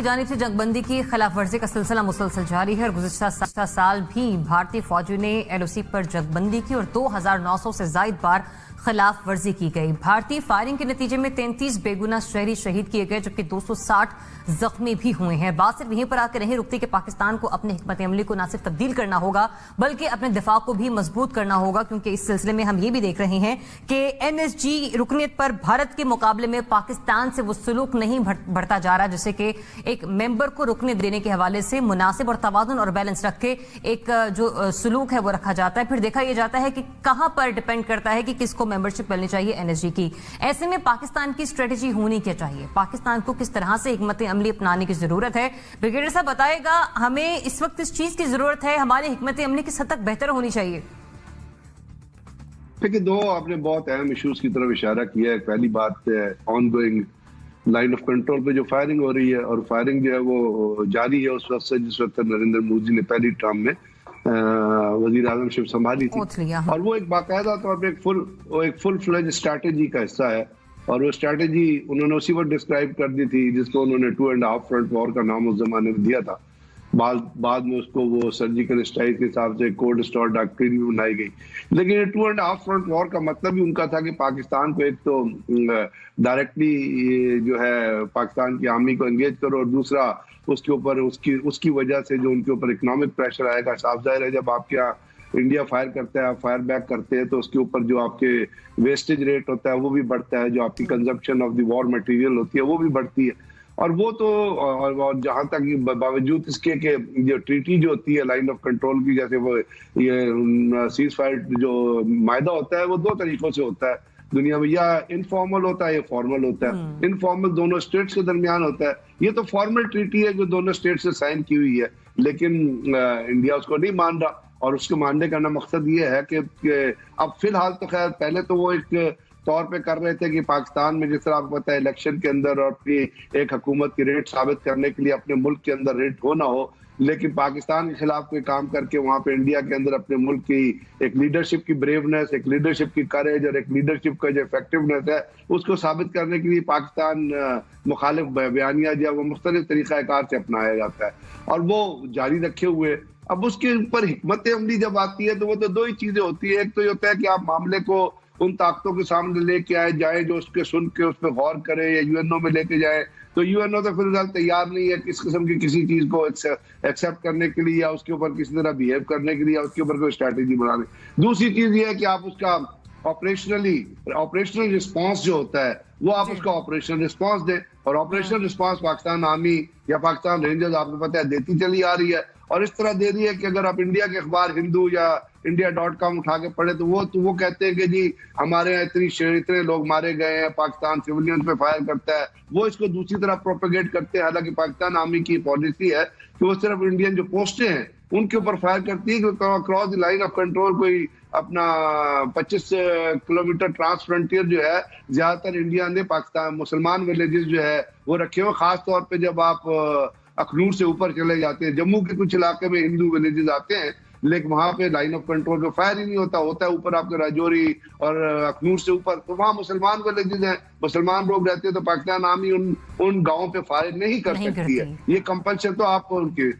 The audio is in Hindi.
की जानिब से जंगबंदी की खिलाफ वर्जी का सिलसिला मुसलसल जारी है और गुज़िश्ता साल भी भारतीय फौजियों ने एलओसी पर जंगबंदी की और 2900 से ज्यादा बार खिलाफ वर्जी की गई। भारतीय फायरिंग के नतीजे में 33 बेगुना शहरी शहीद किए गए जबकि 260 जख्मी भी हुए हैं। बात सिर्फ यहीं पर आकर नहीं रुकती कि पाकिस्तान को अपने हिकमत अमली को न सिर्फ तब्दील करना होगा बल्कि अपने दिफा को भी मजबूत करना होगा, क्योंकि इस सिलसिले में हम ये भी देख रहे हैं कि एनएसजी रुकनीत पर भारत के मुकाबले में पाकिस्तान से वो सलूक नहीं बढ़ता जा रहा, जैसे कि एक मेंबर को रुकनीत देने के हवाले से मुनासिब और तवाज़ुन और बैलेंस रख के एक जो सलूक है वो रखा जाता है। फिर देखा यह जाता है कि कहां पर डिपेंड करता है कि किसको मेंबरशिप मिलनी चाहिए एनएसजी की। ऐसे में पाकिस्तान की स्ट्रेटेजी होनी क्या चाहिए, पाकिस्तान को किस तरह से हिकमत अमली अपनाने की जरूरत है? ब्रिगेडियर साहब बताएगा, हमें इस वक्त इस चीज की जरूरत है, हमारे हिकमत अमली किस हद तक बेहतर होनी चाहिए? देखिए, दो आपने बहुत अहम इश्यूज की तरफ इशारा किया है। पहली बात on going line of control पे जो फायरिंग हो रही है, और फायरिंग जो है वो जारी है उस वक्त से जिस वक्त नरेंद्र मोदी ने पहली टर्म में वजीर आजमशिप संभाली थी, और वो एक बाकायदा तौर पर एक फुल फ्लेज स्ट्रैटेजी का हिस्सा है। और वो स्ट्रैटेजी उन्होंने उसी वक्त डिस्क्राइब कर दी थी जिसको उन्होंने 2.5 फ्रंट वॉर का नाम उस जमाने में दिया था। बाद में उसको वो सर्जिकल स्ट्राइक के हिसाब से कोल्ड स्टोर डॉक्ट्रिन भी बनाई गई। लेकिन ये 2.5 फ्रंट वॉर का मतलब ही उनका था कि पाकिस्तान को एक तो डायरेक्टली जो है पाकिस्तान की आर्मी को एंगेज करो, और दूसरा उसके ऊपर उसकी वजह से जो उनके ऊपर इकोनॉमिक प्रेशर आएगा। साफ जाहिर है, जब आपके यहाँ इंडिया फायर करता है, आप फायर बैक करते हैं, तो उसके ऊपर जो आपके वेस्टेज रेट होता है वो भी बढ़ता है, जो आपकी consumption of the war material होती है वो भी बढ़ती है। और वो तो और जहां तक बावजूद इसके कि जो ट्रीटी जो होती है लाइन ऑफ कंट्रोल की, जैसे वो ये सीज फायर जो मायदा होता है वो दो तरीकों से होता है दुनिया में, या इनफॉर्मल होता है या फॉर्मल होता है। इनफॉर्मल दोनों स्टेट्स के दरमियान होता है, ये तो फॉर्मल ट्रीटी है जो दोनों स्टेट से साइन की हुई है, लेकिन इंडिया उसको नहीं मान रहा। और उसके मानने का ना मकसद ये है कि अब फिलहाल तो खैर, पहले तो वो एक तौर पे कर रहे थे कि पाकिस्तान में जिस तरह आपको पता है इलेक्शन के अंदर और अपनी एक हुकूमत की रेट साबित करने के लिए अपने मुल्क के अंदर रेट हो ना हो, लेकिन पाकिस्तान के खिलाफ कोई काम करके वहां पे इंडिया के अंदर अपने मुल्क की एक लीडरशिप की ब्रेवनेस, एक लीडरशिप की करेज और एक लीडरशिप का जो इफेक्टिवनेस है उसको साबित करने के लिए पाकिस्तान मुखालिफ बयानिया जो वो मुख्तलिफ तरीक़ाकार से अपनाया जाता है और वो जारी रखे हुए। अब उसके ऊपर हिकमत अमली जब आती है तो वो तो दो ही चीजें होती है। एक तो ये होता है कि आप मामले को उन ताकतों के सामने लेके आए जाए जो उसके सुन के उस पर गौर करे, या यूएनओ में लेके जाए, तो यूएनओ तो फिलहाल तैयार नहीं है किस किस्म की किसी चीज को एक्सेप्ट करने के लिए, या उसके ऊपर किसी तरह बिहेव करने के लिए, या उसके ऊपर कोई स्ट्रैटेजी बनाने। दूसरी चीज ये है कि आप उसका ऑपरेशनल रिस्पॉन्स जो होता है वो आप उसका ऑपरेशनल रिस्पॉन्स दें, और ऑपरेशनल रिस्पॉन्स पाकिस्तान आर्मी या पाकिस्तान रेंजर्स आपको पता है देती चली आ रही है, और इस तरह दे रही है कि अगर आप इंडिया के अखबार हिंदू या India.com उठा के पढ़े तो वो कहते हैं कि जी हमारे यहाँ इतने लोग मारे गए हैं, पाकिस्तान सिविलियंस पे फायर करता है। वो इसको दूसरी तरफ प्रोपेगेट करते हैं, हालांकि पाकिस्तान आर्मी की पॉलिसी है कि वो सिर्फ इंडियन जो पोस्टें हैं उनके ऊपर फायर करती है, क्योंकि cross the line of control कोई अपना 25 किलोमीटर ट्रांस फ्रंटियर जो है ज्यादातर इंडिया ने पाकिस्तान मुसलमान विलेजेस जो है वो रखे हुए, खास तौर पे जब आप अखनूर से ऊपर चले जाते हैं। जम्मू के कुछ इलाके में हिंदू विलेजेस आते हैं, लेकिन वहां पे लाइन ऑफ कंट्रोल पे फायर ही नहीं होता है ऊपर आपके राजौरी और अखनूर से ऊपर, तो वहां मुसलमान विलेजेस हैं, मुसलमान लोग रहते हैं, तो पाकिस्तान आर्मी उन गांवों पे फायर नहीं कर सकती है। ये कंपल्शन तो आप उनकी